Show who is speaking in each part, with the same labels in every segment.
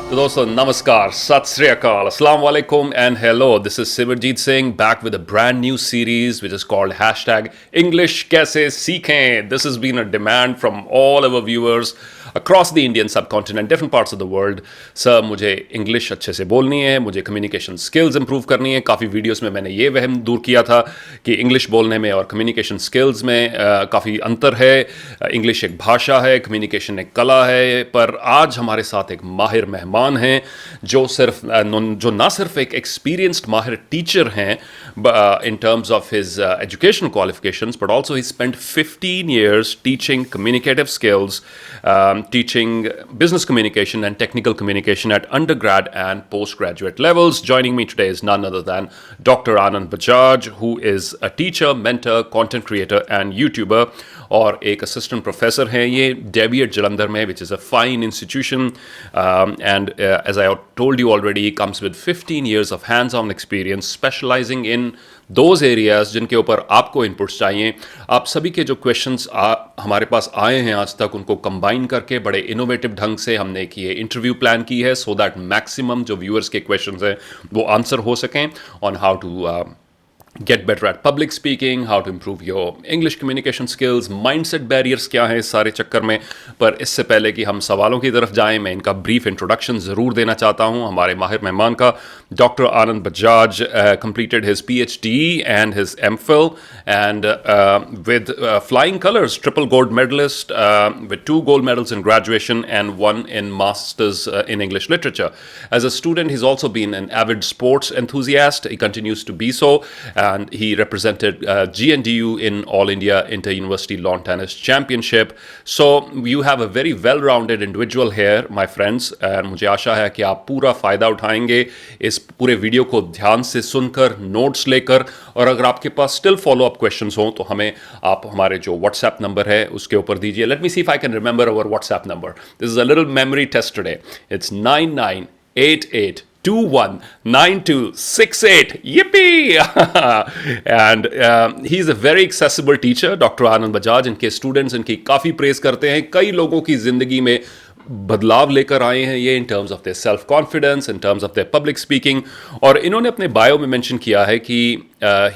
Speaker 1: तो दोस्तों नमस्कार, सत श्री अकाल, अस्सलाम वालेकुम and hello. This is Simarjeet Singh back with a brand new series which is called hashtag English कैसे सीखें. This is been a demand from all our viewers across the Indian subcontinent, different parts of the world. Sir, मुझे English अच्छे से बोलनी है, मुझे communication skills improve करनी है. काफ़ी वीडियोस में मैंने ये वहम दूर किया था कि इंग्लिश बोलने में और कम्युनिकेशन स्किल्स में काफ़ी अंतर है. इंग्लिश एक भाषा है, कम्युनिकेशन एक कला है. पर आज हमारे साथ एक माहिर मेहमान हैं जो जो ना सिर्फ एक एक्सपीरियंस्ड माहिर टीचर हैं in terms of his educational qualifications, but also he spent 15 years teaching communicative skills, teaching business communication and technical communication at undergrad and postgraduate levels. Joining me today is none other than Dr. Anand Bajaj, who is a teacher, mentor, content creator and YouTuber. और एक assistant professor हैं ये डेविएट जलंधर में, which is a fine institution. And as I told you already, he comes with 15 years of hands-on experience specializing in those areas जिनके ऊपर आपको inputs चाहिए. आप सभी के जो क्वेश्चंस हमारे पास आए हैं आज तक, उनको कंबाइन करके बड़े इनोवेटिव ढंग से हमने एक ये इंटरव्यू प्लान की है, सो दैट मैक्सिमम जो व्यूअर्स के क्वेश्चंस हैं वो आंसर हो सकें on how to get better at public speaking, how to improve your English communication skills, mindset barriers क्या हैं इस सारे चक्कर में. पर इससे पहले कि हम सवालों की तरफ जाएं, मैं इनका ब्रीफ इंट्रोडक्शन ज़रूर देना चाहता हूं हमारे माहिर मेहमान का. Doctor Anand Bajaj completed his PhD and his MPhil and with flying colors, triple gold medalist with 2 gold medals in graduation and 1 in masters in English literature. As a student, he's also been an avid sports enthusiast. He continues to be so. And he represented GNDU in All India Inter-University Lawn Tennis Championship. So you have a very well-rounded individual here, my friends. And मुझे आशा है कि आप पूरा फ़ायदा उठाएंगे इस पूरे वीडियो को ध्यान से सुनकर, नोट्स लेकर. और अगर आपके पास स्टिल फॉलो-अप क्वेश्चंस हों तो हमें आप हमारे जो व्हाट्सएप नंबर है उसके ऊपर दीजिए. Let me see if I can remember our WhatsApp number. This is a little memory test today. It's 9988219268. Yippee! And he's a very accessible teacher, Dr. Anand Bajaj. इनके स्टूडेंट्स इनकी काफ़ी praise करते हैं. कई लोगों की ज़िंदगी में बदलाव लेकर आए हैं ये, in terms of their self confidence, in terms of their public speaking. और इन्होंने अपने बायो में मेंशन किया है कि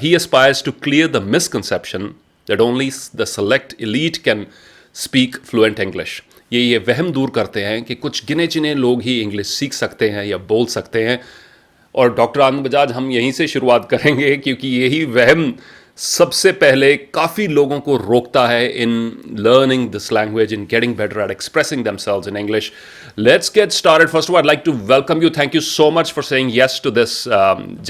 Speaker 1: he aspires to clear the misconception that only the select elite can speak fluent English. ये वहम दूर करते हैं कि कुछ गिने चुने लोग ही इंग्लिश सीख सकते हैं या बोल सकते हैं. और डॉक्टर आनंद बजाज, हम यहीं से शुरुआत करेंगे क्योंकि यही वहम सबसे पहले काफ़ी लोगों को रोकता है in learning this language, in getting better at expressing themselves in English. Let's get started. First of all, I'd like to welcome you. Thank you so much for saying yes to this.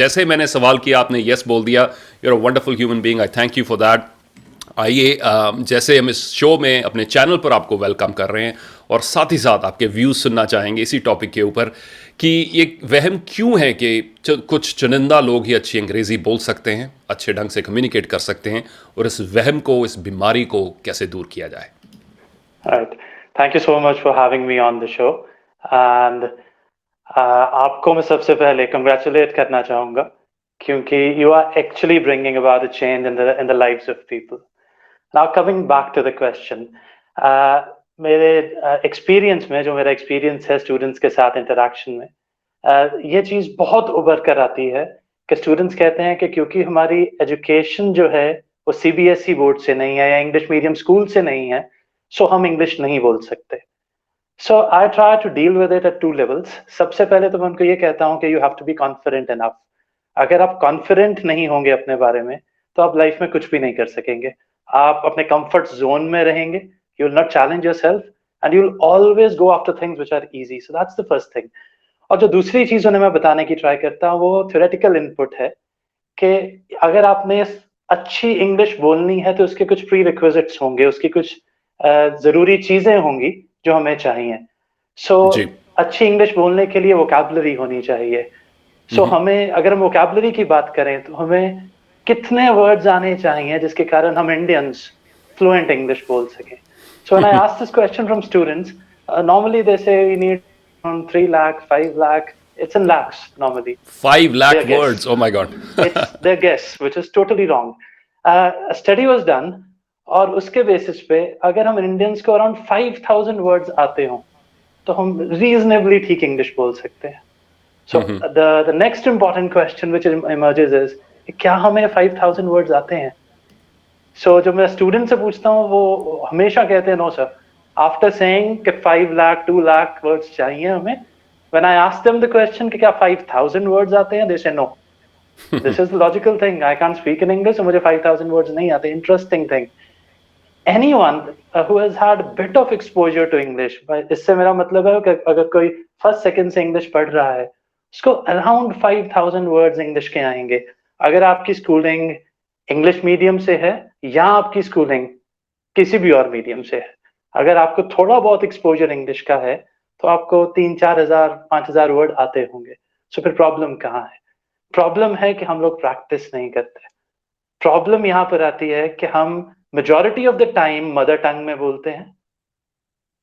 Speaker 1: जैसे मैंने सवाल किया, आपने yes बोल दिया. You're a wonderful human being. I thank you for that. आइए, जैसे हम इस शो में अपने चैनल पर आपको वेलकम कर रहे हैं और साथ ही साथ आपके व्यूज़ सुनना चाहेंगे इसी टॉपिक के ऊपर कि ये वहम क्यों है कि कुछ चुनिंदा लोग ही अच्छी अंग्रेज़ी बोल सकते हैं, अच्छे ढंग से कम्युनिकेट कर सकते हैं, और इस वहम को, इस बीमारी को कैसे दूर किया जाए.
Speaker 2: Right. Thank you so much for having me on the show. And आपको मैं सबसे पहले congratulate करना चाहूँगा क्योंकि you are actually bringing about a change in the lives of people. Now coming back to the question, मेरे experience में, जो मेरा एक्सपीरियंस है स्टूडेंट्स के साथ इंटरेक्शन में, ये चीज़ बहुत उभर कर आती है कि स्टूडेंट्स कहते हैं कि क्योंकि हमारी एजुकेशन जो है वो CBSE बोर्ड से नहीं है या इंग्लिश मीडियम स्कूल से नहीं है, सो हम इंग्लिश नहीं बोल सकते. So I try to deal with it at 2 levels. सबसे पहले तो मैं उनको ये कहता हूँ कि you have to be confident enough. अगर आप कॉन्फिडेंट नहीं होंगे अपने बारे में तो आप लाइफ में कुछ भी नहीं कर सकेंगे. आप अपने कंफर्ट जोन में रहेंगे. You will not challenge yourself and you will always go after things which are easy. So that's the first thing. और जो दूसरी चीज उन्हें मैं बताने की ट्राई करता हूँ वो थ्योरेटिकल इनपुट है कि अगर आपने अच्छी इंग्लिश बोलनी है तो उसके कुछ प्री रिक्विजिट्स होंगे, उसकी कुछ जरूरी चीजें होंगी जो हमें चाहिए. सो अच्छी इंग्लिश बोलने के लिए वोकैबुलरी होनी चाहिए. सो हमें, अगर हम वोकैबुलरी की बात करें तो हमें कितने वर्ड्स आने चाहिए जिसके कारण हम इंडियंस फ्लुएंट इंग्लिश बोल सकें. सो when I ask this question from students, normally दे से we need around 3 lakh, 5 lakh. It's in lakhs normally.
Speaker 1: 5 lakh words. Oh my God.
Speaker 2: It's their guess, which is totally wrong. A study was done, और उसके basis पे अगर हम Indians को around 5000 words आते हों तो हम रीजनेबली ठीक इंग्लिश बोल सकते हैं. So the next important question which emerges is क्या हमें 5,000 words आते हैं? So जब मैं स्टूडेंट से पूछता हूँ वो हमेशा कहते हैं नो सर. After saying कि 5 लाख 2 लाख words चाहिए हमें, when I ask them the question कि क्या 5,000 words आते हैं, they say no. This is the logical thing. I can't speak in English, so मुझे 5,000 words नहीं आते. Interesting thing. Anyone who has had a bit of exposure to English, इससे मेरा मतलब है कि अगर कोई फर्स्ट सेकंड से इंग्लिश पढ़ रहा है, उसको अराउंड 5,000 वर्ड्स इंग्लिश के आएंगे. अगर आपकी स्कूलिंग इंग्लिश मीडियम से है या आपकी स्कूलिंग किसी भी और मीडियम से है, अगर आपको थोड़ा बहुत एक्सपोजर इंग्लिश का है तो आपको 3-4 हजार 5,000 वर्ड आते होंगे. सो फिर प्रॉब्लम कहाँ है? प्रॉब्लम है कि हम लोग प्रैक्टिस नहीं करते. प्रॉब्लम यहाँ पर आती है कि हम majority of the time mother tongue में बोलते हैं.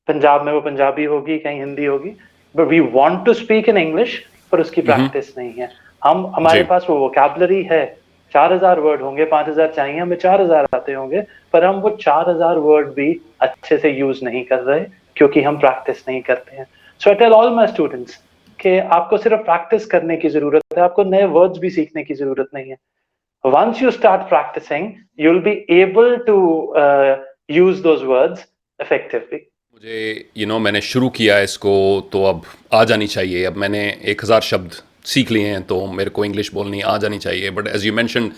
Speaker 2: पंजाब में वो पंजाबी होगी, कहीं हिंदी होगी, but we want to speak in English, पर उसकी प्रैक्टिस नहीं है. हमारे पास वो वोकैबुलरी है, 4,000 वर्ड होंगे, 5,000 चाहिए, हमें 4,000 आते होंगे, पर हम वो 4,000 वर्ड भी अच्छे से यूज नहीं कर रहे क्योंकि हम प्रैक्टिस नहीं करते हैं. So I tell all my students कि आपको सिर्फ प्रैक्टिस करने की जरूरत है, आपको नए वर्ड्स भी सीखने की जरूरत नहीं है. Once you start practicing, you'll be able to use those words effectively.
Speaker 1: मुझे मैंने शुरू किया है इसको तो अब आ जानी चाहिए. अब मैंने 1,000 शब्द सीख लिए हैं तो मेरे को इंग्लिश बोलनी आ जानी चाहिए. But as you mention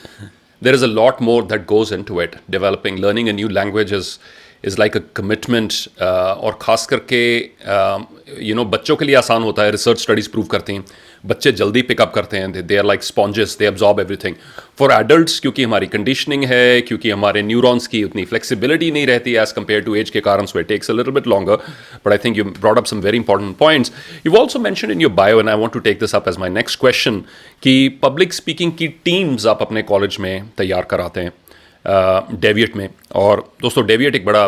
Speaker 1: there is a lot more that goes into it. Developing learning a new language is like a commitment. और ख़ास करके बच्चों के लिए आसान होता है. रिसर्च स्टडीज़ प्रूव करती हैं बच्चे जल्दी पिकअप करते हैं. They are like sponges, they absorb everything. For adults क्योंकि हमारी कंडीशनिंग है, क्योंकि हमारे न्यूरॉन्स की उतनी फ्लेक्सिबिलिटी नहीं रहती एज कम्पेयर टू एज के कारण, so it takes a little bit longer. But I think you brought up some very important points. You also mention in your bio and I want to take this up as my next question कि public speaking की teams आप अपने college में तैयार कराते हैं deviate में. और दोस्तों डेविएट एक बड़ा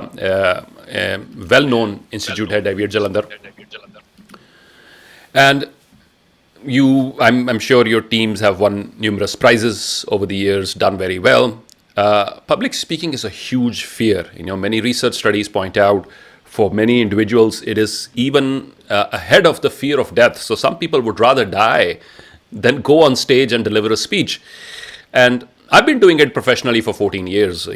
Speaker 1: वेल नोन इंस्टीट्यूट है, deviate Jalandhar. And I'm sure your teams have won numerous prizes over the years, done very well. Public speaking is a huge fear. Many research studies point out for many individuals it is even ahead of the fear of death. So some people would rather die than go on stage and deliver a speech. And I've been doing it professionally for 14 years,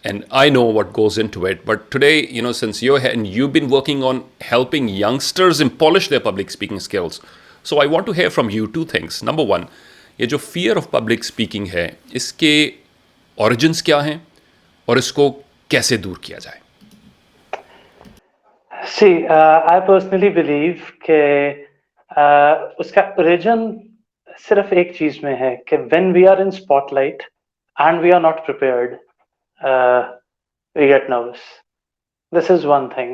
Speaker 1: and I know what goes into it. But today, since you've been working on helping youngsters polish their public speaking skills, so I want to hear from you two things. Number one, ये जो fear of public speaking है, इसके origins क्या हैं और इसको कैसे दूर किया जाए?
Speaker 2: See, I personally believe कि उसका origin सिर्फ एक चीज में है कि when we are in spotlight and we are not prepared, we get nervous. This is one thing.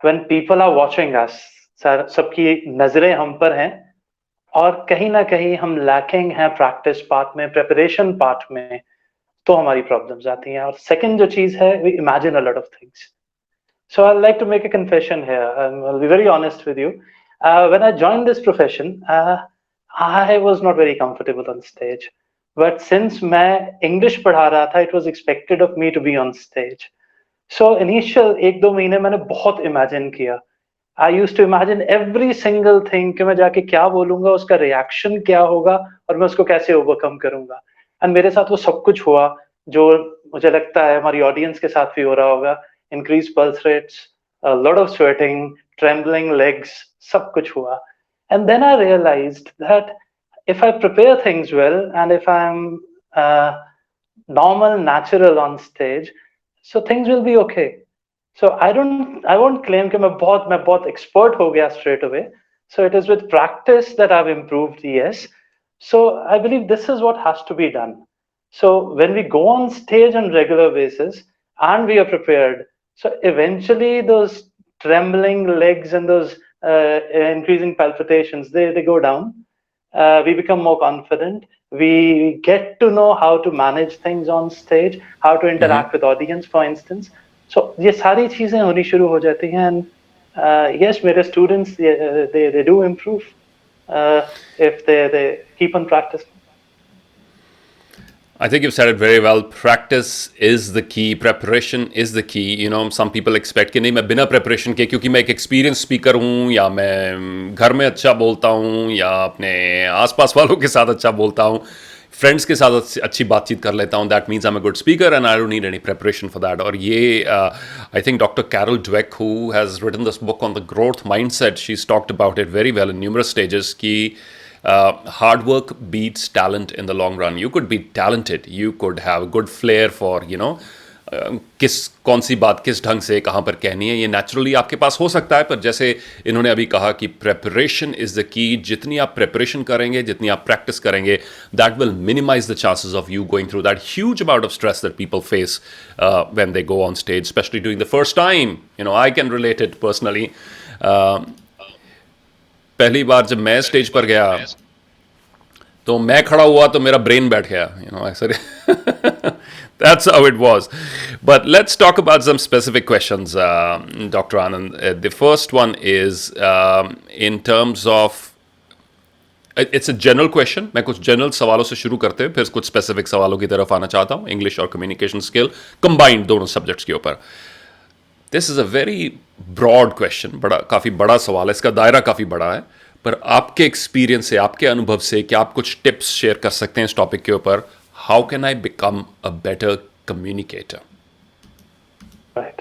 Speaker 2: When people are watching us, सबकी नजरें हम पर हैं और कहीं ना कहीं हम lacking हैं प्रैक्टिस पार्ट में, प्रिपरेशन पार्ट में, तो हमारी प्रॉब्लम्स आती हैं. और सेकंड जो चीज है, we imagine a lot of things. So I'd like to make a confession here. I'll be very honest with you. When I joined this profession, I was not very comfortable on stage. But since मैं English पढ़ा रहा था, it was expected of me to be on stage. So initial 1-2 महीने मैंने बहुत imagine किया. I used to imagine every single thing कि मैं जाके क्या बोलूँगा, उसका reaction क्या होगा और मैं उसको कैसे overcome करूँगा. And मेरे साथ वो सब कुछ हुआ जो मुझे लगता है हमारी audience के साथ भी हो रहा होगा. Increased pulse rates, a lot of sweating, trembling legs, सब कुछ हुआ. And then I realized that if I prepare things well and if I'm normal, natural on stage, so things will be okay. So I won't claim कि मैं बहुत expert हो गया straight away. So it is with practice that I've improved, yes. So I believe this is what has to be done. So when we go on stage on regular basis and we are prepared, so eventually those trembling legs and those increasing palpitations, they go down. We become more confident. We get to know how to manage things on stage, how to interact with audience, for instance. So ये सारी चीजें होनी शुरू हो जाती हैं. And yes, मेरे students they do improve if they keep on practicing.
Speaker 1: I think you've said it very well. Practice is the key. Preparation is the key. You know, some people expect कि नहीं मैं बिना preparation के, क्योंकि मैं एक experienced speaker हूँ, या मैं घर में अच्छा बोलता हूँ, या अपने आसपास वालों के साथ अच्छा बोलता हूँ, फ्रेंड्स के साथ अच्छी बातचीत कर लेता हूँ, that means I am a good speaker and I don't need any preparation for that. और ये I think doctor Carol Dweck, who has written this book on the growth mindset, she is talked about it very well in numerous stages कि hard work beats talent in the long run. You could be talented, you could have a good flair for, you know, कौन सी बात किस ढंग से कहाँ पर कहनी है, ये नेचुरली आपके पास हो सकता है. पर जैसे इन्होंने अभी कहा कि प्रेपरेशन इज़ द की. जितनी आप प्रेपरेशन करेंगे, जितनी आप प्रैक्टिस करेंगे, that will minimise the chances of you going through that huge amount of stress that people face when they go on stage, specially doing the first time. You know, I can relate it personally. पहली बार जब मैं stage पर गया तो मैं खड़ा हुआ तो मेरा ब्रेन बैठ गया, यू नो, ऐसे. That's how it was. But let's talk about some specific questions, Dr. Anand. The first one is in terms of, it's a general question. मैं कुछ जनरल सवालों से शुरू करते हैं, फिर कुछ स्पेसिफिक सवालों की तरफ आना चाहता हूँ, इंग्लिश और कम्युनिकेशन स्किल कंबाइंड दोनों सब्जेक्ट्स के ऊपर. This is a very broad question, काफ़ी बड़ा सवाल है, इसका दायरा काफ़ी बड़ा है. पर आपके एक्सपीरियंस से, आपके अनुभव से, क्या आप कुछ टिप्स शेयर कर सकते हैं इस टॉपिक के ऊपर? How can I become a better communicator?
Speaker 2: Right.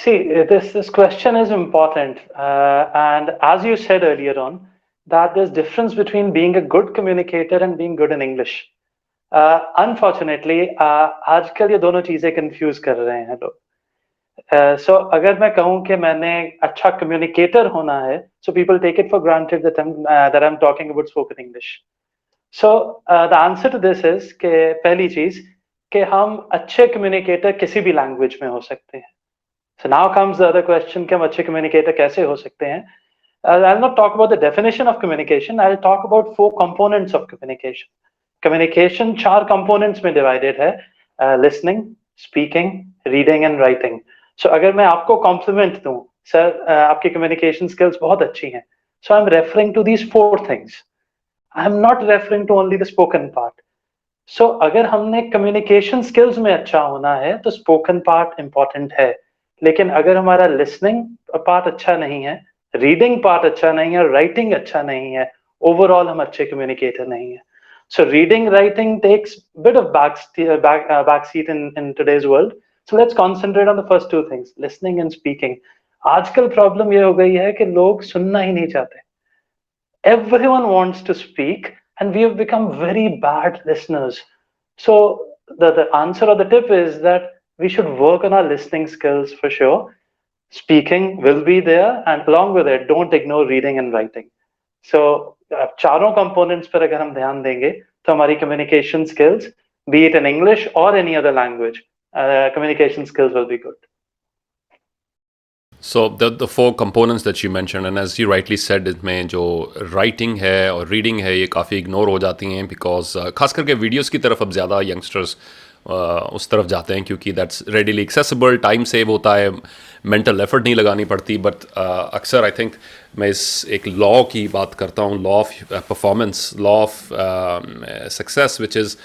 Speaker 2: See, this question is important, and as you said earlier on, that there's difference between being a good communicator and being good in English. Unfortunately, आजकल ये दोनों चीजें confuse कर रहे हैं लोग. So अगर मैं कहूँ कि मैंने अच्छा communicator होना है, so people take it for granted that I'm talking about spoken English. So the answer to this is कि पहली चीज कि हम अच्छे communicator किसी भी language में हो सकते हैं. So now comes the other question कि हम अच्छे communicator कैसे हो सकते हैं. I'll not talk about the definition of communication. I'll talk about 4 components of communication. Communication 4 components में divided है: listening, speaking, reading and writing. So अगर मैं आपको compliment दूं, सर आपकी communication skills बहुत अच्छी हैं, so I'm referring to these 4 things. I'm not referring to only the spoken part. So अगर हमने communication skills में अच्छा होना है तो spoken part important है, लेकिन अगर हमारा listening part अच्छा नहीं है, reading part अच्छा नहीं है, writing अच्छा नहीं है, overall हम अच्छे communicator नहीं है. So reading, writing takes a bit of backseat in today's world. So let's concentrate on the first 2 things, listening and speaking. आजकल problem ये हो गई है कि लोग सुनना ही नहीं चाहते. Everyone wants to speak and we have become very bad listeners. So the answer or the tip is that we should work on our listening skills for sure. Speaking will be there, and along with it, don't ignore reading and writing. So चारों components पर अगर हम ध्यान देंगे तो हमारी communication skills, be it in English or any other language, communication skills will be good.
Speaker 1: So the 4 components that you mentioned, and as you rightly said, इसमें जो writing है और reading है ये काफ़ी इग्नोर हो जाती हैं, because खास करके वीडियोस की तरफ अब ज़्यादा यंगस्टर्स उस तरफ जाते हैं, क्योंकि that's readily accessible, time save होता है, मेंटल एफर्ट नहीं लगानी पड़ती. बट अक्सर आई थिंक मैं इस एक लॉ की बात करता हूँ, law of performance, law of success, which is,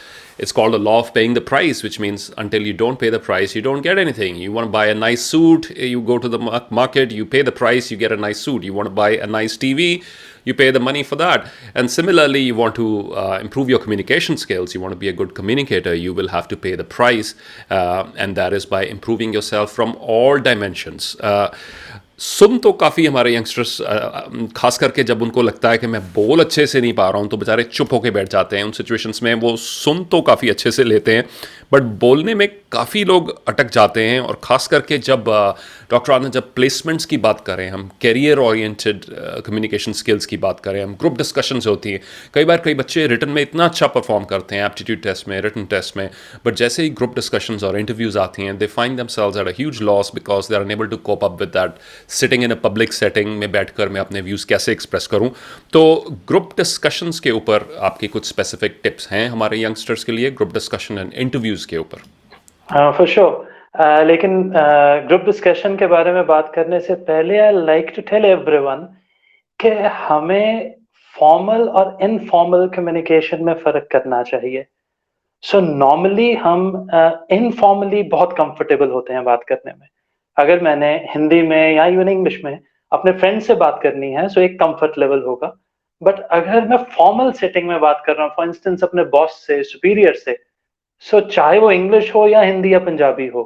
Speaker 1: it's called the law of paying the price, which means until you don't pay the price, you don't get anything. You want to buy a nice suit, you go to the market, you pay the price, you get a nice suit. You want to buy a nice TV, you pay the money for that. And similarly, you want to improve your communication skills, you want to be a good communicator, you will have to pay the price, and that is by improving yourself from all dimensions. सुन तो काफ़ी हमारे youngsters, खास करके जब उनको लगता है कि मैं बोल अच्छे से नहीं पा रहा हूँ, तो बेचारे चुप होके बैठ जाते हैं. उन सिचुएशंस में वो सुन तो काफ़ी अच्छे से लेते हैं, बट बोलने में काफ़ी लोग अटक जाते हैं. और ख़ास करके जब डॉक्टर आनंद, जब प्लेसमेंट्स की बात करें, हम कैरियर ओरिएंटेड कम्युनिकेशन स्किल्स की बात करें, हम ग्रुप डिस्कशंस होती हैं. कई बार कई बच्चे रिटन में इतना अच्छा परफॉर्म करते हैं, एप्टीट्यूड टेस्ट में, रिटन टेस्ट में, बट जैसे ही ग्रुप डिस्कशंस और इंटरव्यूज़ आती हैं, they find themselves at a huge loss because they are unable to cope up with that. Sitting in a public setting में बैठकर मैं अपने व्यूज़ कैसे एक्सप्रेस करूं. तो ग्रुप डिस्कशंस के ऊपर आपकी कुछ स्पेसिफिक टिप्स हैं हमारे यंगस्टर्स के लिए, ग्रुप डिस्कशन एंड इंटरव्यूज़ के ऊपर?
Speaker 2: For sure. लेकिन ग्रुप डिस्कशन के बारे में बात करने से पहले I like to tell everyone कि हमें फॉर्मल और इनफॉर्मल कम्युनिकेशन में फ़र्क करना चाहिए. सो नॉर्मली हम इनफॉर्मली बहुत कंफर्टेबल होते हैं बात करने में। अगर मैंने हिंदी में या इवन इंग्लिश में अपने फ्रेंड से बात करनी है, सो एक कंफर्ट लेवल होगा। बट अगर मैं फॉर्मल सेटिंग में बात कर रहा हूँ, फॉर इंस्टेंस अपने बॉस से, सुपीरियर से, सो चाहे वो इंग्लिश हो या हिंदी या पंजाबी हो,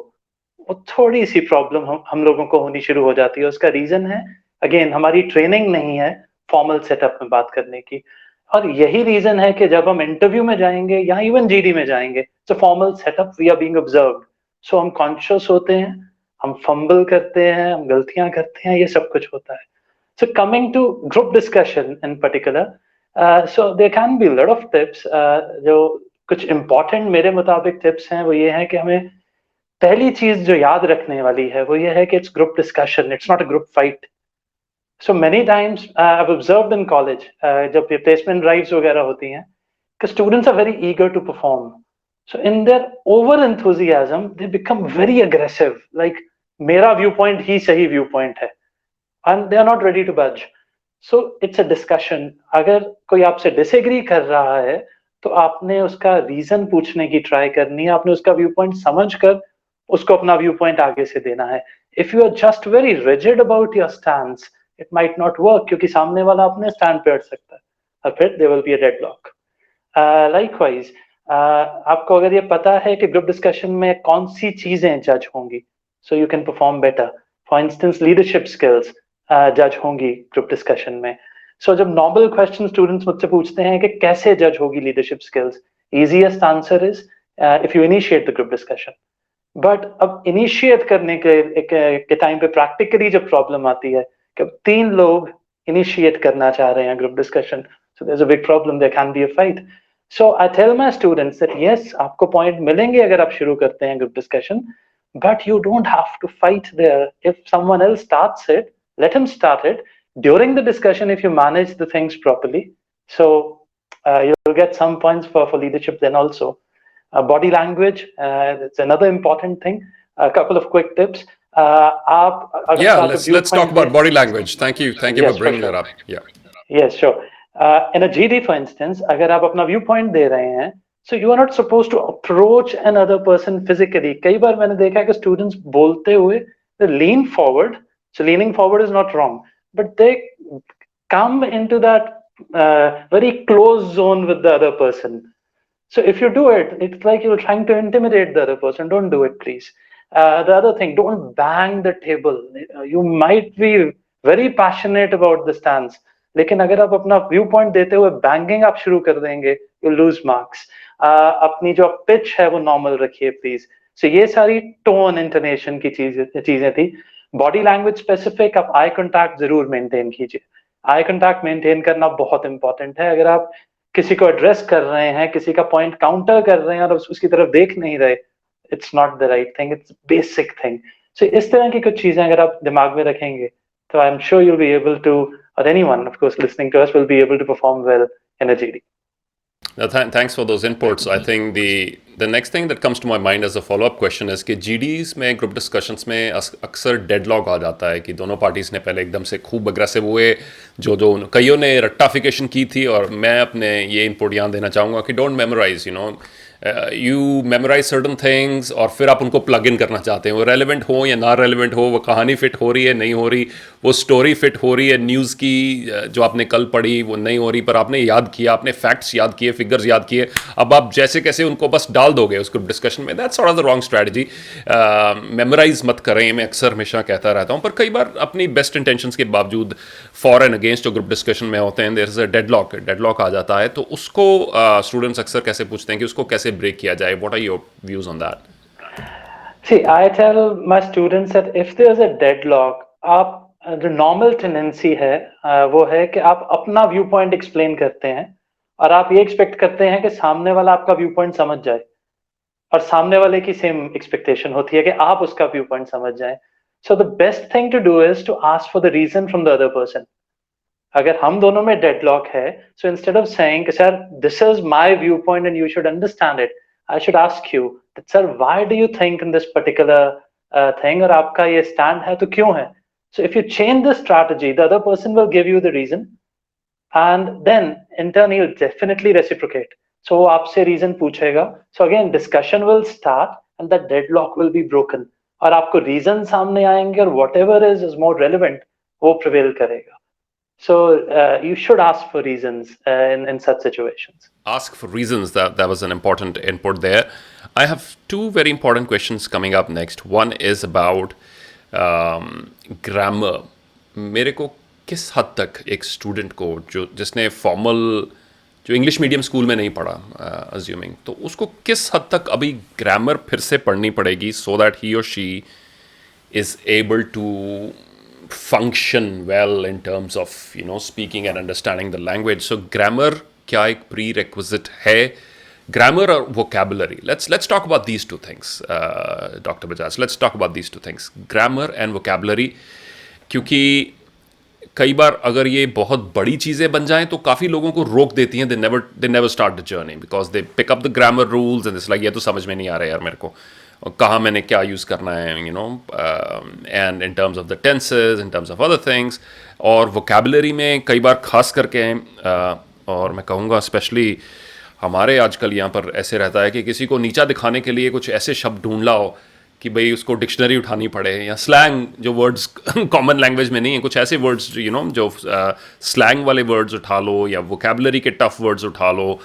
Speaker 2: वो थोड़ी सी प्रॉब्लम हम लोगों को होनी शुरू हो जाती है। उसका रीजन है, अगेन, हमारी ट्रेनिंग नहीं है फॉर्मल सेटअप में बात करने की। और यही रीजन है कि जब हम इंटरव्यू में जाएंगे या इवन जीडी में जाएंगे, तो formal setup we are being observed, so हम कॉन्शियस होते हैं, हम फंबल करते हैं, हम गलतियां करते हैं, ये सब कुछ होता है। So coming to group discussion in particular, so there can be a lot of tips. जो कुछ important मेरे मुताबिक tips हैं, वो ये है कि हमें पहली चीज जो याद रखने वाली है वो ये है कि it's group discussion, it's not a group fight. So many times I've observed in college, जब ये placement drives वगैरह होती हैं, कि students are very eager to perform. So in their over enthusiasm, they become very aggressive. Like मेरा viewpoint ही सही viewpoint है, and they are not ready to budge. So it's a discussion. अगर कोई आपसे disagree कर रहा है, तो आपने उसका reason पूछने की try करनी है, आपने उसका viewpoint समझ कर उसको अपना viewpoint आगे से देना है. If you are just very rigid about your stance, it might not work, क्योंकि सामने वाला अपने stand पे अड़ सकता है, और फिर there will be a deadlock. Likewise, आपको अगर ये पता है कि group discussion में कौन सी चीजें जज होंगी, so you can perform better. For instance, leadership skills जज होंगी ग्रुप डिस्कशन में। सो जब नॉर्मल क्वेश्चन स्टूडेंट्स मुझसे पूछते हैं कि कैसे जज होगी leadership skills, easiest answer is if you initiate the group discussion. But अब इनिशिएट करने के टाइम पे प्रैक्टिकली जब प्रॉब्लम आती है कि अब 3 लोग इनिशिएट करना चाह रहे हैं group discussion, so there is a big problem, there can be a fight. So I tell my students that yes, आपको पॉइंट मिलेंगे अगर आप शुरू करते हैं group discussion, but you don't have to fight there. If someone else starts it, let him start it. During the discussion, if you manage the things properly, so you'll get some points for leadership then also. Body language, it's another important thing. A couple of quick tips. आप अगर
Speaker 1: Yeah,
Speaker 2: आप
Speaker 1: let's talk about body language. Thank you for
Speaker 2: Yes, for
Speaker 1: bringing
Speaker 2: sure.
Speaker 1: that up. Yeah.
Speaker 2: Yes, sure. In a GD, for instance, अगर आप अपना view point दे रहे हैं, so you are not supposed to approach another person physically. कई बार मैंने देखा है कि स्टूडेंट्स बोलते हुए they lean forward. So leaning forward is not wrong, but they come into that very close zone with the other person. So if you do it, it's like you're trying to intimidate the other person. Don't do it, please. The other thing, don't bang the table. You might be very passionate about the stance, लेकिन अगर आप अपना view point देते हुए banging आप शुरू कर देंगे, यू लूज मार्क्स। अपनी जो पिच है वो नॉर्मल रखिए प्लीज। सो ये सारी टोन इंटोनेशन की चीजें थी। बॉडी लैंग्वेज स्पेसिफिक आप आई कांटेक्ट जरूर मेंटेन कीजिए। आई कांटेक्ट मेंटेन करना बहुत इंपॉर्टेंट है। अगर आप किसी को एड्रेस कर रहे हैं, किसी का पॉइंट काउंटर कर रहे हैं और उसकी तरफ देख नहीं रहे, it's not the right thing, it's basic thing. So इस तरह की कुछ चीजें अगर आप दिमाग में रखेंगे, तो I am sure you'll be able to, or anyone of course listening to us will be able to perform well in a GD.
Speaker 1: Thanks for those inputs. I think the next thing that comes to my mind as a follow-up question is कि GDs में group discussions में अक्सर deadlock आ जाता है कि दोनों parties ने पहले एकदम से खूब अग्रेसिव हुए, जो कईयों ने रट्टाफिकेशन की थी। और मैं अपने ये इनपुट यहाँ देना चाहूँगा कि don't memorise, you memorise certain things और फिर आप उनको प्लग इन करना चाहते हैं। वो रेलिवेंट हो या ना रेलिवेंट हो, वो कहानी फिट हो रही है नहीं हो रही, वो स्टोरी फिट हो रही है न्यूज़ की जो आपने कल पढ़ी वो नहीं हो रही, पर आपने याद किया, आपने फैक्ट्स याद किए, फिगर्स याद किए, अब आप जैसे कैसे उनको बस डाल दोगे उस ग्रुप डिस्कशन में। That's sort of the wrong strategy. Memorise मत करें, मैं अक्सर हमेशा कहता रहता हूँ, पर कई बार अपनी बेस्ट इंटेंशंस के बावजूद फॉर एंड अगेंस्ट जो ग्रुप डिस्कशन में होते हैं, देयर इज अ डेडलॉक आ जाता है। तो उसको स्टूडेंट्स अक्सर कैसे पूछते हैं कि उसको कैसे ब्रेक किया जाए? What are your views on that?
Speaker 2: See, I tell my students that if there's a deadlock, आप जो नॉर्मल टेंडेंसी है वो है कि आप अपना व्यू पॉइंट एक्सप्लेन करते हैं और आप ये एक्सपेक्ट करते हैं कि सामने वाला आपका व्यू पॉइंट समझ जाए, और सामने वाले की सेम एक्सपेक्टेशन होती है कि आप उसका व्यू पॉइंट समझ जाए। So the best thing to do is to ask for the reason from the other person. अगर हम दोनों में डेडलॉक है, सो इंस्टेड ऑफ सेइंग कि sir this is my view point and you should understand it, I should ask you that sir why do you think in this particular thing, और आपका ये stand है तो क्यों है। So if you change the strategy, the other person will give you the reason, and then in turn he'll definitely reciprocate. सो वो आपसे रीजन पूछेगा, so again discussion will start and that deadlock will be broken, और आपको reason सामने आएंगे और whatever is more relevant वो प्रिवेल करेगा. So you should ask for reasons in such situations.
Speaker 1: Ask for reasons. That was an important input there. I have two very important questions coming up next. One is about grammar. मेरे को किस हद तक एक student को जो जिसने formal जो इंग्लिश मीडियम स्कूल में नहीं पढ़ा अज्यूमिंग, तो उसको किस हद तक अभी ग्रामर फिर से पढ़नी पड़ेगी सो दैट ही और she is able to function well in terms of speaking and understanding the language. So grammar क्या एक prerequisite है? Grammar or vocabulary? Let's talk about these two things, Dr. Bajaj. Let's talk about these two things, grammar and vocabulary. क्योंकि कई बार अगर ये बहुत बड़ी चीज़ें बन जाएं तो काफ़ी लोगों को रोक देती हैं. they never start the journey because they pick up the grammar rules and it's like ये तो समझ में नहीं आ रहा यार मेरे को, कहाँ मैंने क्या यूज़ करना है, and in terms of the tenses, in terms of other things. और वोकेबलरी में कई बार खास करके और मैं कहूँगा स्पेशली हमारे आजकल यहाँ पर ऐसे रहता है कि किसी को नीचा दिखाने के लिए कुछ ऐसे शब्द ढूंढ लाओ कि भाई उसको डिक्शनरी उठानी पड़े, या स्लैंग जो वर्ड्स कॉमन लैंग्वेज में नहीं है, कुछ ऐसे वर्ड्स जो स्लैंग वाले वर्ड्स उठा लो या वोकेबलरी के टफ वर्ड्स उठा लो.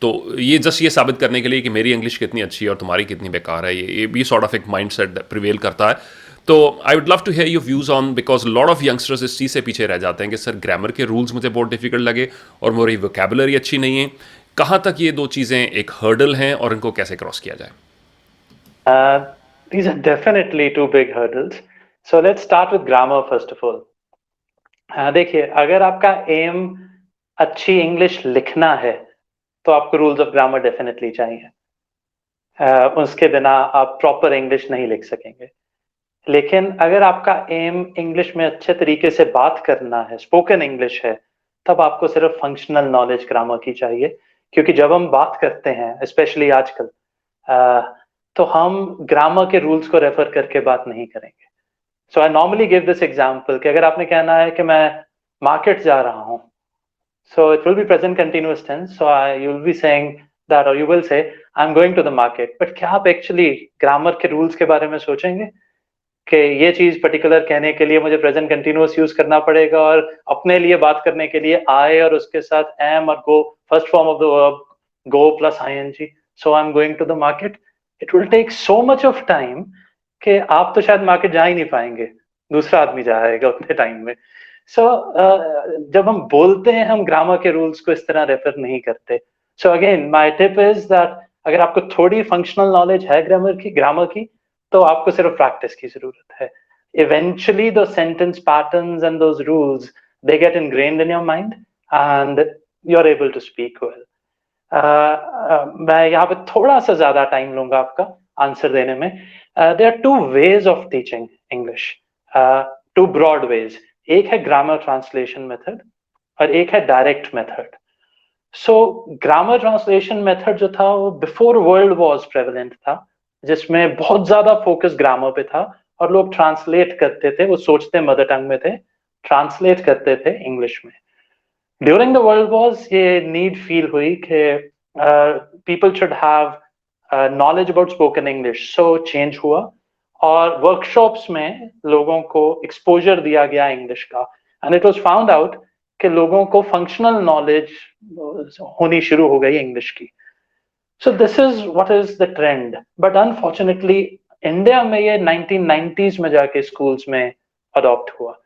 Speaker 1: तो ये जस्ट ये साबित करने के लिए कि मेरी इंग्लिश कितनी अच्छी है और तुम्हारी कितनी बेकार है, ये भी सॉर्ट ऑफ एक माइंडसेट प्रिवेल करता है. तो I would love to hear your views on, because lot of youngsters इस चीज़ से पीछे रह जाते हैं कि सर ग्रामर के रूल्स मुझे बहुत डिफिकल्ट लगे और मेरी वोकेबलरी अच्छी नहीं है. कहाँ तक ये दो चीज़ें एक हर्डल हैं और इनको कैसे क्रॉस किया जाए?
Speaker 2: These are definitely two big hurdles. So let's start with grammar first of all. देखिए, अगर आपका एम अच्छी इंग्लिश लिखना है तो आपको रूल्स ऑफ ग्रामर डेफिनेटली चाहिए. उसके बिना आप प्रॉपर इंग्लिश नहीं लिख सकेंगे. लेकिन अगर आपका एम इंग्लिश में अच्छे तरीके से बात करना है, स्पोकन इंग्लिश है, तब आपको सिर्फ फंक्शनल नॉलेज ग्रामर की चाहिए. क्योंकि जब हम बात करते हैं स्पेशली आजकल, तो हम ग्रामर के रूल्स को रेफर करके बात नहीं करेंगे. So I normally give this example कि अगर आपने कहना है कि मैं मार्केट जा रहा हूं, so it will be present continuous tense, so you will be saying that, or you will say I'm going to the market. but क्या आप एक्चुअली ग्रामर के रूल्स के बारे में सोचेंगे कि ये चीज पर्टिकुलर कहने के लिए मुझे प्रेजेंट कंटिन्यूअस यूज करना पड़ेगा, और अपने लिए बात करने के लिए आई और उसके साथ एम और go, first form of the verb go plus I N G, so I am going to the market. It will take so much of time कि आप तो शायद मार्केट जा ही नहीं पाएंगे, दूसरा आदमी जाएगा उतने टाइम में. सो जब हम बोलते हैं हम ग्रामर के रूल्स को इस तरह रेफर नहीं करते. So again my tip is that अगर आपको थोड़ी फंक्शनल नॉलेज है ग्रामर की तो आपको सिर्फ प्रैक्टिस की जरूरत है. Eventually the sentence patterns and those rules they get ingrained in your mind and you are able to speak well. मैं यहाँ पे थोड़ा सा ज्यादा टाइम लूंगा आपका आंसर देने में. There are two ways of teaching English, two broad ways. एक है ग्रामर ट्रांसलेशन मेथड और एक है direct method. So grammar translation method जो था वो बिफोर वर्ल्ड वॉर्स प्रेवलेंट था, जिसमें बहुत ज्यादा फोकस ग्रामर पे था और लोग ट्रांसलेट करते थे, वो सोचते मदर टंग में थे, ट्रांसलेट करते थे इंग्लिश में. ड्यूरिंग द वर्ल्ड वॉर्स ये नीड फील हुई कि people should have knowledge about spoken English, so change हुआ और वर्कशॉप्स में लोगों को एक्सपोजर दिया गया इंग्लिश का, and it was found out कि लोगों को फंक्शनल नॉलेज होनी शुरू हो गई इंग्लिश की. So this is what is the trend. But unfortunately India में ये 1990s में जाके स्कूल्स में अडॉप्ट हुआ.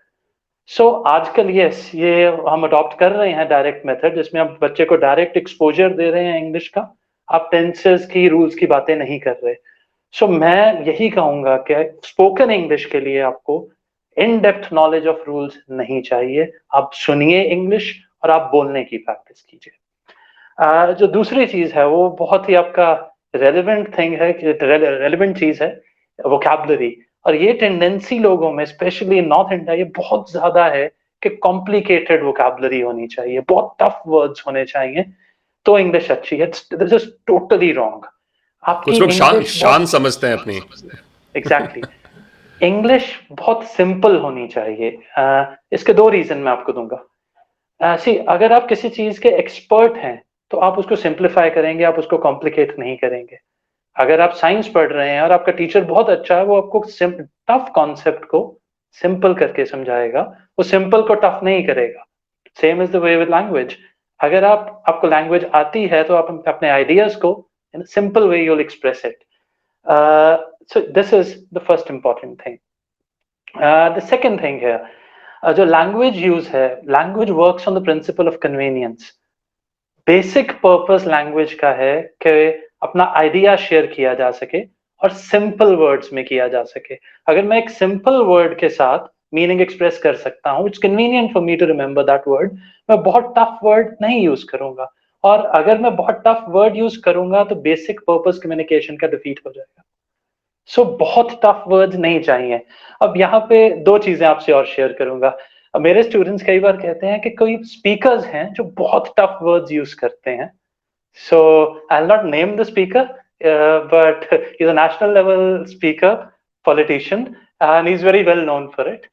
Speaker 2: सो आजकल यस, ये हम अडॉप्ट कर रहे हैं डायरेक्ट मेथड, जिसमें आप बच्चे को डायरेक्ट एक्सपोजर दे रहे हैं इंग्लिश का, आप टेंसेस की रूल्स की बातें नहीं कर रहे. सो मैं यही कहूंगा कि स्पोकन इंग्लिश के लिए आपको in depth knowledge of rules नहीं चाहिए. आप सुनिए इंग्लिश और आप बोलने की प्रैक्टिस कीजिए. जो दूसरी चीज है वो बहुत ही आपका रेलेवेंट चीज है, वोकैबुलरी. और ये टेंडेंसी लोगों में स्पेशली नॉर्थ इंडिया ये बहुत ज्यादा है कि कॉम्प्लिकेटेड वोकैबुलरी होनी चाहिए, बहुत टफ वर्ड्स होने चाहिए तो इंग्लिश अच्छी है. This is totally wrong.
Speaker 1: कुछ लोग शान समझते हैं अपनी.
Speaker 2: एग्जैक्टली. इंग्लिश बहुत सिंपल होनी चाहिए. इसके दो रीजन मैं आपको दूंगा. सी, अगर आप किसी चीज के एक्सपर्ट हैं तो आप उसको सिंप्लीफाई करेंगे, आप उसको कॉम्प्लिकेट नहीं करेंगे। अगर आप साइंस पढ़ रहे हैं और आपका टीचर बहुत अच्छा है, वो आपको टफ कॉन्सेप्ट को सिंपल करके समझाएगा, वो सिंपल को टफ नहीं करेगा। Same is the way with language. अगर आपको लैंग्वेज आती है तो आप अपने आइडियाज को in simple way you'll express it. So this is the first important thing. The second thing है, जो लैंग्वेज यूज है, language works on the principle of convenience. Basic purpose language का है कि अपना आइडिया शेयर किया जा सके और सिंपल वर्ड्स में किया जा सके। अगर मैं एक सिंपल वर्ड के साथ मीनिंग एक्सप्रेस कर सकता हूँ, it's convenient for me to remember that word, मैं बहुत टफ वर्ड नहीं यूज करूंगा। और अगर मैं बहुत टफ वर्ड यूज करूंगा तो बेसिक पर्पस कम्युनिकेशन का डिफीट हो जाएगा। सो बहुत टफ वर्ड्स नहीं चाहिए। अब यहाँ पे दो चीजें आपसे और शेयर करूंगा। अब मेरे स्टूडेंट्स कई बार कहते हैं कि कोई स्पीकर्स हैं जो बहुत टफ वर्ड्स यूज करते हैं। So I'll not name the speaker, but he's a national level speaker, politician, and he's very well known for it.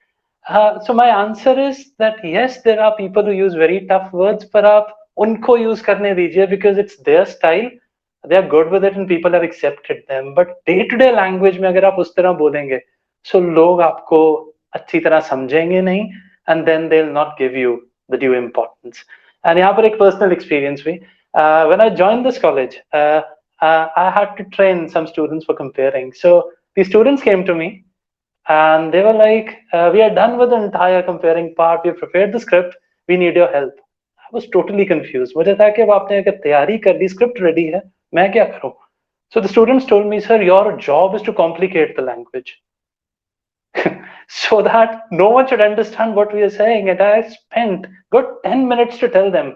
Speaker 2: So my answer is that yes, there are people who use very tough words, पर आप उनको use करने दीजिए because it's their style. They are good with it and people have accepted them. But day-to-day language में अगर आप उस तरह बोलेंगे, so लोग आपको अच्छी तरह समझेंगे नहीं, and then they'll not give you the due importance. And यहाँ पर एक personal experience भी, when I joined this college, I had to train some students for comparing. So the students came to me and they were like, we are done with the entire comparing part. We have prepared the script. We need your help. I was totally confused. मुझे था कि अब आपने अगर तैयारी कर ली, script ready है, मैं क्या करूं? So the students told me, sir, your job is to complicate the language. So that no one should understand what we are saying. And I spent good 10 minutes to tell them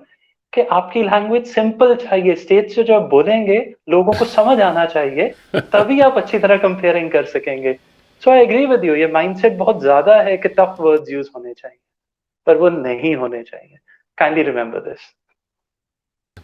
Speaker 2: कि आपकी language simple चाहिए, stage से जो आप बोलेंगे लोगों को समझ आना चाहिए, तभी आप अच्छी तरह कंपेयरिंग कर सकेंगे। सो आई एग्री विद यू, ये माइंडसेट बहुत ज्यादा है कि टफ वर्ड्स यूज होने चाहिए, पर वो नहीं होने चाहिए। Kindly remember this.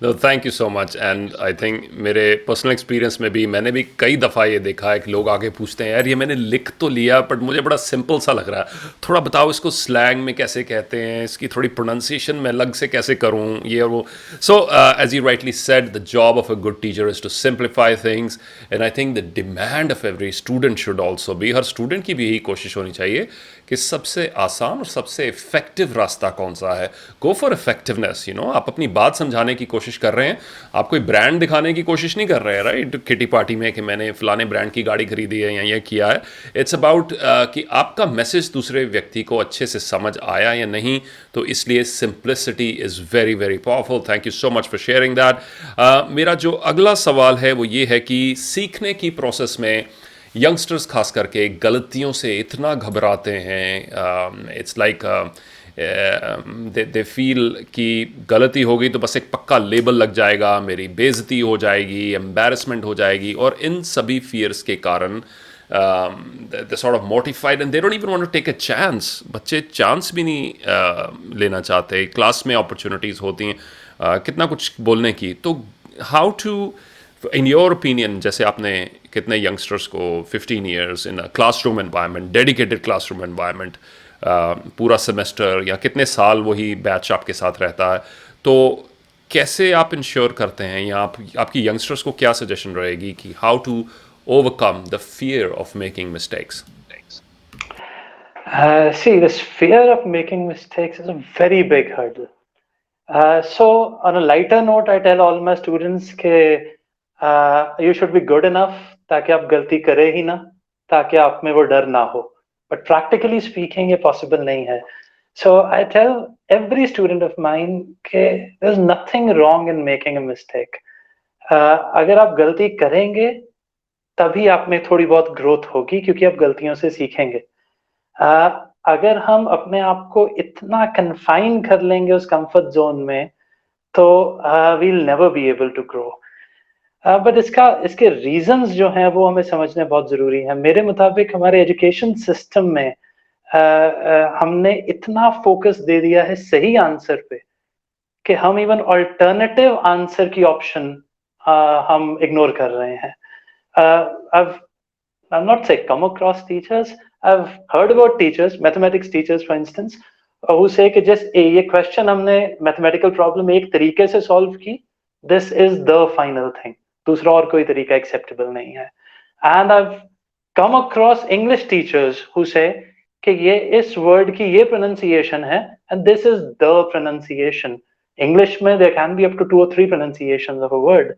Speaker 1: No, thank you so much. And I think मेरे पर्सनल एक्सपीरियंस में भी मैंने भी कई दफ़ा ये देखा है कि लोग आगे पूछते हैं, यार ये मैंने लिख तो लिया बट मुझे बड़ा सिंपल सा लग रहा है, थोड़ा बताओ इसको स्लैंग में कैसे कहते हैं, इसकी थोड़ी प्रोनाउंसिएशन मैं अलग से कैसे करूँ, ये और वो। So as you rightly said, the job of a good teacher is to simplify things, and I think the demand of every student should also be, हर स्टूडेंट की भी यही कोशिश होनी चाहिए कि सबसे आसान और सबसे इफेक्टिव रास्ता कौन सा है। Go for effectiveness, you know. आप अपनी बात समझाने की कोशिश कर रहे हैं, आप कोई ब्रांड दिखाने की कोशिश नहीं कर रहे हैं, राइट, किटी पार्टी में कि मैंने फलाने ब्रांड की गाड़ी खरीदी है या ये किया है। इट्स अबाउट कि आपका मैसेज दूसरे व्यक्ति को अच्छे से समझ आया या नहीं। तो इसलिए simplicity is very very powerful. Thank you so much for sharing that. मेरा जो अगला सवाल है वो ये है कि सीखने की प्रोसेस में यंगस्टर्स खास करके गलतियों से इतना घबराते हैं, इट्स लाइक दे फील कि गलती हो गई तो बस एक पक्का लेबल लग जाएगा, मेरी बेइज्जती हो जाएगी, एम्बैरसमेंट हो जाएगी, और इन सभी फियर्स के कारण they're sort of mortified and they don't even want to take a chance. बच्चे चांस भी नहीं लेना चाहते। क्लास में अपॉर्चुनिटीज़ होती हैं कितना कुछ बोलने की। तो how to, in your opinion, जैसे आपने कितने यंगस्टर्स को 15 years in a classroom environment, dedicated classroom environment, पूरा सेमेस्टर या कितने साल वही बैच आपके साथ रहता है, तो कैसे आप इंश्योर करते हैं, या आपकी यंगस्टर्स को क्या सजेशन रहेगी कि how to overcome the fear of making mistakes?
Speaker 2: See, this fear of making mistakes is a very big hurdle. So on a lighter note, I tell all my students कि you should be good enough ताकि आप गलती करें ही ना, ताकि आप में वो डर ना हो। But practically speaking, ये possible नहीं है। So I tell every student of mine कि there's nothing wrong in making a mistake. अगर आप गलती करेंगे तभी आप में थोड़ी बहुत ग्रोथ होगी, क्योंकि आप गलतियों से सीखेंगे। अगर हम अपने आप को इतना कन्फाइन कर लेंगे उस कंफर्ट जोन में, तो we will never be able to grow. But इसके रीजंस जो हैं वो हमें समझने बहुत जरूरी है। मेरे मुताबिक हमारे एजुकेशन सिस्टम में हमने इतना फोकस दे दिया है सही आंसर पे कि हम इवन अल्टरनेटिव आंसर की ऑप्शन हम इग्नोर कर रहे हैं। I've not say come across teachers. I've heard about teachers, mathematics teachers, for instance, who say कि just ये क्वेश्चन हमने मैथमेटिकल प्रॉब्लम एक तरीके से सॉल्व की this is the final thing, दूसरा और कोई तरीका एक्सेप्टेबल नहीं है। And I come across English teachers who say कि ये इस वर्ड की ये प्रोनाउंसिएशन है and this is the pronunciation. English में there can be up to 2 or 3 pronunciations of a word.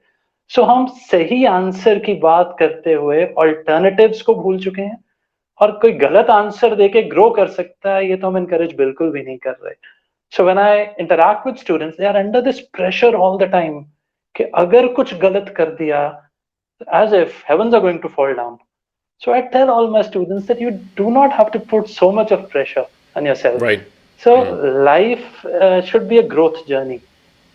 Speaker 2: So हम सही आंसर की बात करते हुए ऑल्टरनेटिव्स को भूल चुके हैं, और कोई गलत आंसर देके ग्रो कर सकता है ये तो हम इनकरेज बिल्कुल भी नहीं कर रहे। So when I interact with students they are under this pressure all the time कि अगर कुछ गलत कर दिया, as if heavens are going to fall down. So I tell all my students that you do not have to put so much of pressure on yourself.
Speaker 1: Right.
Speaker 2: So life should be a growth journey.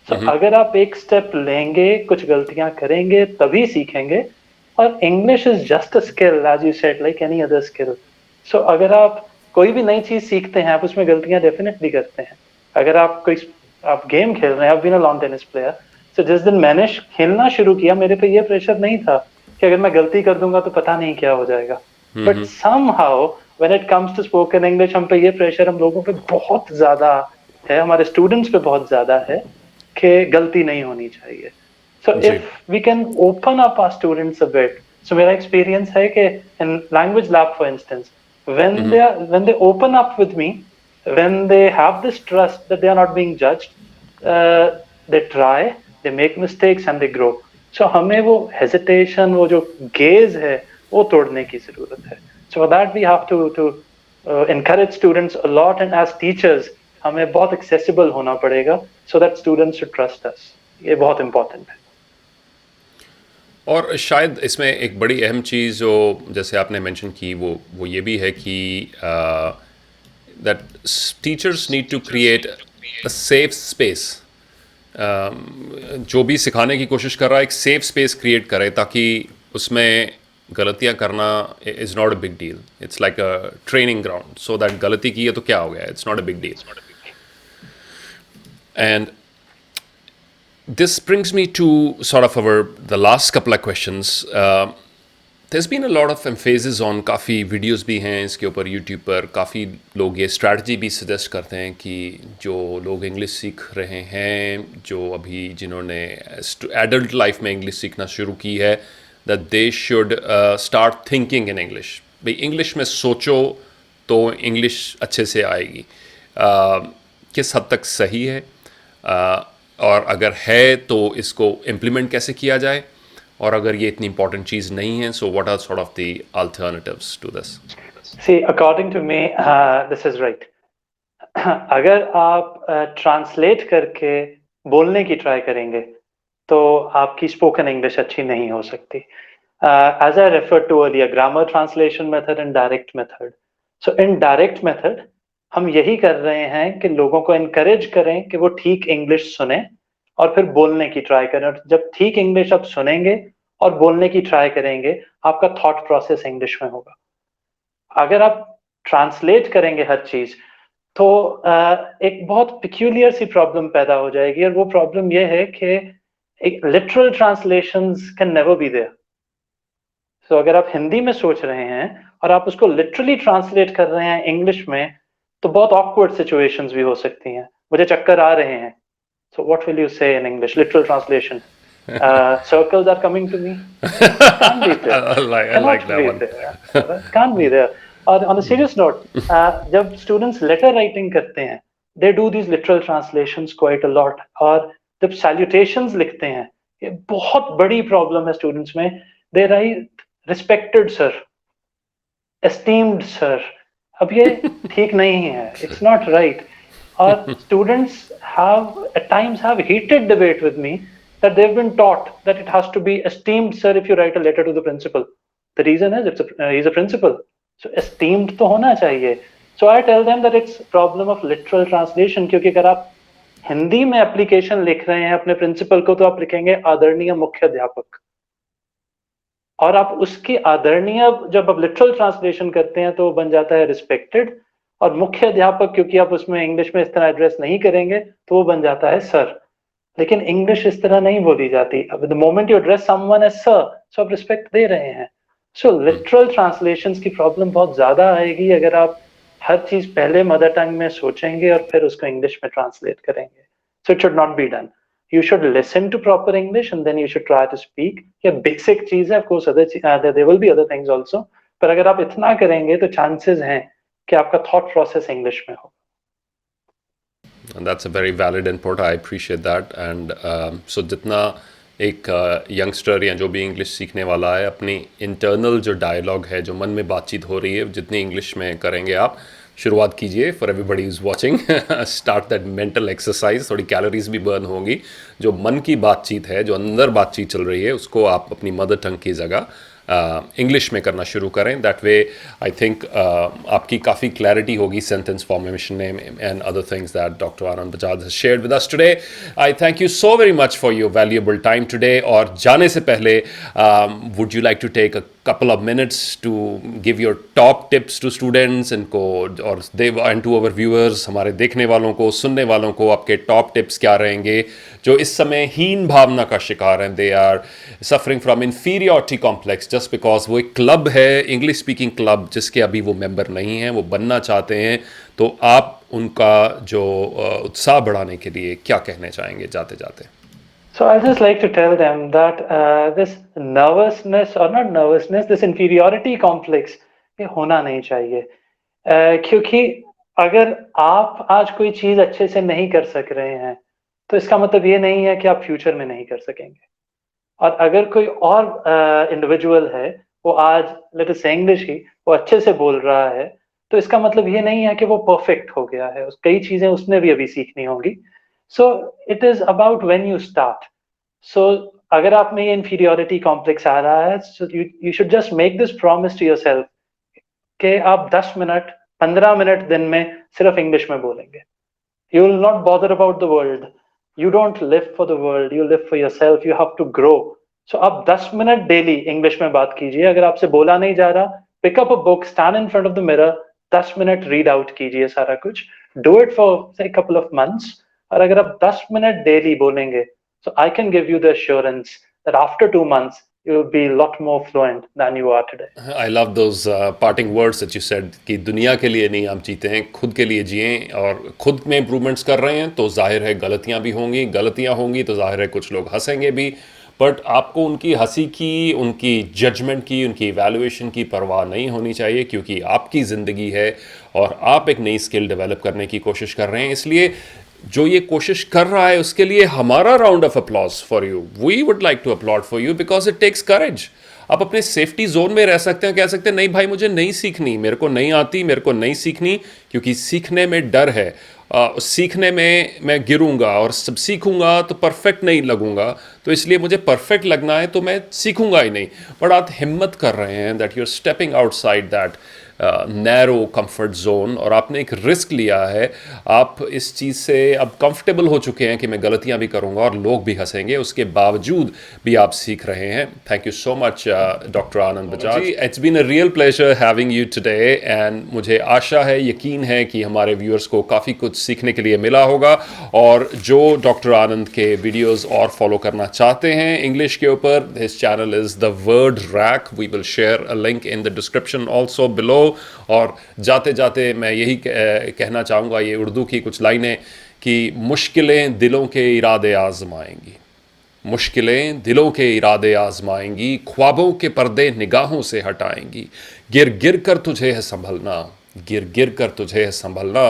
Speaker 2: So अगर आप एक step लेंगे, कुछ गलतियां करेंगे, तभी सीखेंगे। और English is just a skill, as you said, like any other skill. So अगर आप कोई भी नई चीज सीखते हैं, आप उसमें गलतियां डेफिनेटली करते हैं। अगर आप गेम खेल रहे हैं, आप been a lawn tennis player, तो जिस दिन मैंने खेलना शुरू किया मेरे पे ये प्रेशर नहीं था कि अगर मैं गलती कर दूंगा तो पता नहीं क्या हो जाएगा। But somehow when it comes to spoken English, हम पे ये प्रेशर हम लोगों पे बहुत ज्यादा है, हमारे स्टूडेंट्स पे बहुत ज्यादा है कि गलती नहीं होनी चाहिए। So if we can open up our students a bit, so मेरा experience है कि in language lab, for instance, when they open up with me, when they have this trust that they are not being judged, they try, they make mistakes and they grow. So हमें वो hesitation, वो जो gaze है, वो तोड़ने की जरूरत है। So for that we have to encourage students a lot, and as teachers हमें बहुत accessible होना पड़ेगा so that students should trust us. ये बहुत important है।
Speaker 1: और शायद इसमें एक बड़ी अहम चीज़ जो जैसे आपने मेंशन की वो ये भी है कि that teachers need to create a safe space. जो भी सिखाने की कोशिश कर रहा है एक सेफ स्पेस क्रिएट करे ताकि उसमें गलतियां करना is not a big deal. It's like a training ground, so that गलती की है तो क्या हो गया, it's not a big deal. And this brings me to sort of the last couple of questions. There's been a lot of emphasis on, काफ़ी videos भी हैं इसके ऊपर यूट्यूब पर, काफ़ी लोग ये स्ट्रैटेजी भी सजेस्ट करते हैं कि जो लोग इंग्लिश सीख रहे हैं, जो अभी जिन्होंने एडल्ट लाइफ में इंग्लिश सीखना शुरू की है, that they should start thinking in English. भाई इंग्लिश में सोचो तो इंग्लिश अच्छे से आएगी। किस हद तक सही है, और अगर है तो इसको इम्प्लीमेंट कैसे किया जाए, और अगर ये इतनी इंपॉर्टेंट चीज़ नहीं है, so what are sort of the alternatives to this?
Speaker 2: See according to me this is right. अगर आप ट्रांसलेट करके बोलने की ट्राई करेंगे तो आपकी स्पोकन इंग्लिश अच्छी नहीं हो सकती। As I refer to earlier, grammar translation method and direct method. So in direct method हम यही कर रहे हैं कि लोगों को एनकरेज करें कि वो ठीक इंग्लिश सुने और फिर बोलने की ट्राई करें। और जब ठीक इंग्लिश आप सुनेंगे और बोलने की ट्राई करेंगे, आपका थॉट प्रोसेस इंग्लिश में होगा। अगर आप ट्रांसलेट करेंगे हर चीज तो एक बहुत पिक्यूलियर सी प्रॉब्लम पैदा हो जाएगी, और वो प्रॉब्लम ये है कि एक literal translations can never be there. So अगर आप हिंदी में सोच रहे हैं और आप उसको लिटरली ट्रांसलेट कर रहे हैं इंग्लिश में, तो बहुत ऑकवर्ड सिचुएशंस भी हो सकती हैं। मुझे चक्कर आ रहे हैं, so what will you say in English? Literal translation. Circles are coming to me. Can't be there.
Speaker 1: I like that one.
Speaker 2: There. Can't be there. और on a serious note, जब students letter writing करते हैं, they do these literal translations quite a lot. और जब salutations लिखते हैं, ये बहुत बड़ी प्रॉब्लम है students में। They write respected sir, esteemed sir. अब ये ठीक नहीं है, it's not right. Our students at times have heated debate with me that they've been taught that it has to be esteemed sir if you write a letter to the principal. The reason is he's a principal, so esteemed तो होना चाहिए. So I tell them that it's problem of literal translation, क्योंकि अगर आप हिंदी में application लिख रहे हैं अपने प्रिंसिपल को, तो आप लिखेंगे आदरणीय मुख्य अध्यापक, और आप उसकी आदरणीय जब आप लिटरल ट्रांसलेशन करते हैं तो बन जाता है रिस्पेक्टेड, और मुख्य अध्यापक क्योंकि आप उसमें इंग्लिश में इस तरह एड्रेस नहीं करेंगे तो वो बन जाता है सर। लेकिन इंग्लिश इस तरह नहीं बोली जाती। अब the moment you address someone as sir, so आप रिस्पेक्ट दे रहे हैं। सो लिटरल ट्रांसलेशंस की प्रॉब्लम बहुत ज्यादा आएगी अगर आप हर चीज पहले मदर टंग में सोचेंगे और फिर उसको इंग्लिश में ट्रांसलेट करेंगे। So it should not be done. you should listen to proper English and then you should try to speak. ये basic चीज है, of course there will be other things also, पर अगर आप इतना करेंगे तो chances हैं कि आपका thought process English में हो.
Speaker 1: And that's a very valid input. I appreciate that. And so जितना एक यंगस्टर या जो भी इंग्लिश सीखने वाला है, अपनी इंटरनल जो डायलॉग है, जो मन में बातचीत हो रही है, जितनी इंग्लिश में करेंगे आप, शुरुआत कीजिए. For everybody is watching, start that mental exercise. थोड़ी कैलोरीज भी बर्न होंगी. जो मन की बातचीत है, जो अंदर बातचीत चल रही है, उसको आप अपनी मदर टंग की जगह इंग्लिश में करना शुरू करें. दैट वे आई थिंक आपकी काफ़ी क्लैरिटी होगी सेंटेंस फॉर्मेशन में and other things that doctor Anand Bajaj has shared with us today. I thank you so very much for your valuable time today. और जाने से पहले would you like to take a couple of minutes to give your top tips to students इनको और and to our viewers, हमारे देखने वालों को, सुनने वालों को आपके top tips क्या रहेंगे जो इस समय हीन भावना का शिकार हैं. They are suffering from inferiority complex just because वो एक क्लब है, इंग्लिश स्पीकिंग क्लब, जिसके अभी वो मेंबर नहीं हैं, वो बनना चाहते हैं. तो आप उनका जो उत्साह बढ़ाने के लिए क्या कहने चाहेंगे जाते जाते?
Speaker 2: So I just like to tell them that this nervousness or not nervousness, this inferiority complex ये होना नहीं चाहिए. क्योंकि अगर आप आज कोई चीज अच्छे से नहीं कर सक रहे हैं तो इसका मतलब ये नहीं है कि आप फ्यूचर में नहीं कर सकेंगे. और अगर कोई और इंडिविजुअल है, वो आज लेट अस से इंग्लिश ही वो अच्छे से बोल रहा है, तो इसका मतलब ये नहीं है कि वो परफेक्ट हो गया है. कई चीजें उसने भी अभी सीखनी होंगी. So it is about when you start. So अगर आप में ये inferiority complex आ रहा है, so you should just make this promise to yourself कि आप 10 मिनट 15 मिनट दिन में सिर्फ इंग्लिश में बोलेंगे. You will not bother about the world. You don't live for the world. You live for yourself. You have to grow. So आप 10 minute daily English में बात कीजिए. अगर आपसे बोला नहीं जा रहा, pick up a book, stand in front of the mirror, 10 minute read out कीजिए सारा कुछ. Do it for say a couple of months. और अगर आप 10 मिनट डेली बोलेंगे, so I can give you the assurance that after 2 months you will be a lot more fluent than you are today.
Speaker 1: I love those parting words that you said कि दुनिया के लिए नहीं हम जीते हैं, खुद के लिए जिएं. और खुद में इम्प्रूवमेंट्स कर रहे हैं तो जाहिर है गलतियां भी होंगी, गलतियां होंगी तो जाहिर है कुछ लोग हंसेंगे भी. बट आपको उनकी हंसी की, उनकी जजमेंट की, उनकी इवैल्यूएशन की परवाह नहीं होनी चाहिए, क्योंकि आपकी ज़िंदगी है और आप एक नई स्किल डेवलप करने की कोशिश कर रहे हैं. इसलिए जो ये कोशिश कर रहा है उसके लिए हमारा round off applause for you. We would like to applaud for you because it takes courage. आप अपने सेफ्टी जोन में रह सकते हैं, कह सकते हैं नहीं भाई मुझे नहीं सीखनी, मेरे को नहीं आती, मेरे को नहीं सीखनी, क्योंकि सीखने में डर है. सीखने में मैं गिरूंगा और सब सीखूंगा तो परफेक्ट नहीं लगूंगा, तो इसलिए मुझे परफेक्ट लगना है तो मैं सीखूंगा ही नहीं. बट आप हिम्मत कर रहे हैं that you are stepping outside that narrow comfort zone और आपने एक रिस्क लिया है. आप इस चीज़ से अब कंफर्टेबल हो चुके हैं कि मैं गलतियां भी करूंगा और लोग भी हंसेंगे, उसके बावजूद भी आप सीख रहे हैं. Thank you so much doctor Anand Bajaj. It's been a real pleasure having you today and मुझे आशा है, यकीन है कि हमारे व्यूअर्स को काफ़ी कुछ सीखने के लिए मिला होगा. और जो डॉक्टर आनंद के वीडियोज़ और फॉलो करना चाहते हैं इंग्लिश के ऊपर, his channel is the word rack. We will share a link in the description also below. और जाते जाते मैं यही कहना चाहूँगा, ये उर्दू की कुछ लाइनें, कि मुश्किलें दिलों के इरादे आजमाएंगी, मुश्किलें दिलों के इरादे आजमाएंगी, ख्वाबों के पर्दे निगाहों से हटाएंगी, गिर गिर कर तुझे है संभलना, गिर गिर कर तुझे है संभलना,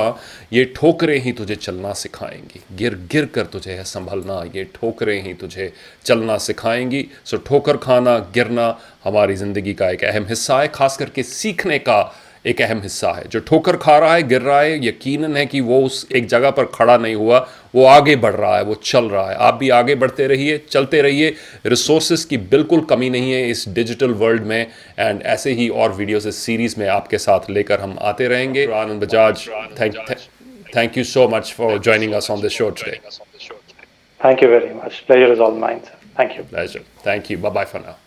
Speaker 1: ये ठोकरें ही तुझे चलना सिखाएंगी, गिर गिर कर तुझे है संभलना, ये ठोकरें ही तुझे चलना सिखाएंगी. सो ठोकर खाना, गिरना हमारी ज़िंदगी का एक अहम हिस्सा है, खास करके सीखने का एक अहम हिस्सा है. जो ठोकर खा रहा है, गिर रहा है, यकीनन है कि वो उस एक जगह पर खड़ा नहीं हुआ, वो आगे बढ़ रहा है, वो चल रहा है. आप भी आगे बढ़ते रहिए, चलते रहिए. रिसोर्सेज की बिल्कुल कमी नहीं है इस डिजिटल वर्ल्ड में. एंड ऐसे ही और वीडियोस इस सीरीज़ में आपके साथ लेकर हम आते रहेंगे. आनंद Bajaj, thank you so much for joining us on this show today.
Speaker 2: Thank you very much. Pleasure is all mine, sir. Thank you.
Speaker 1: Pleasure. Thank you. Bye-bye for now.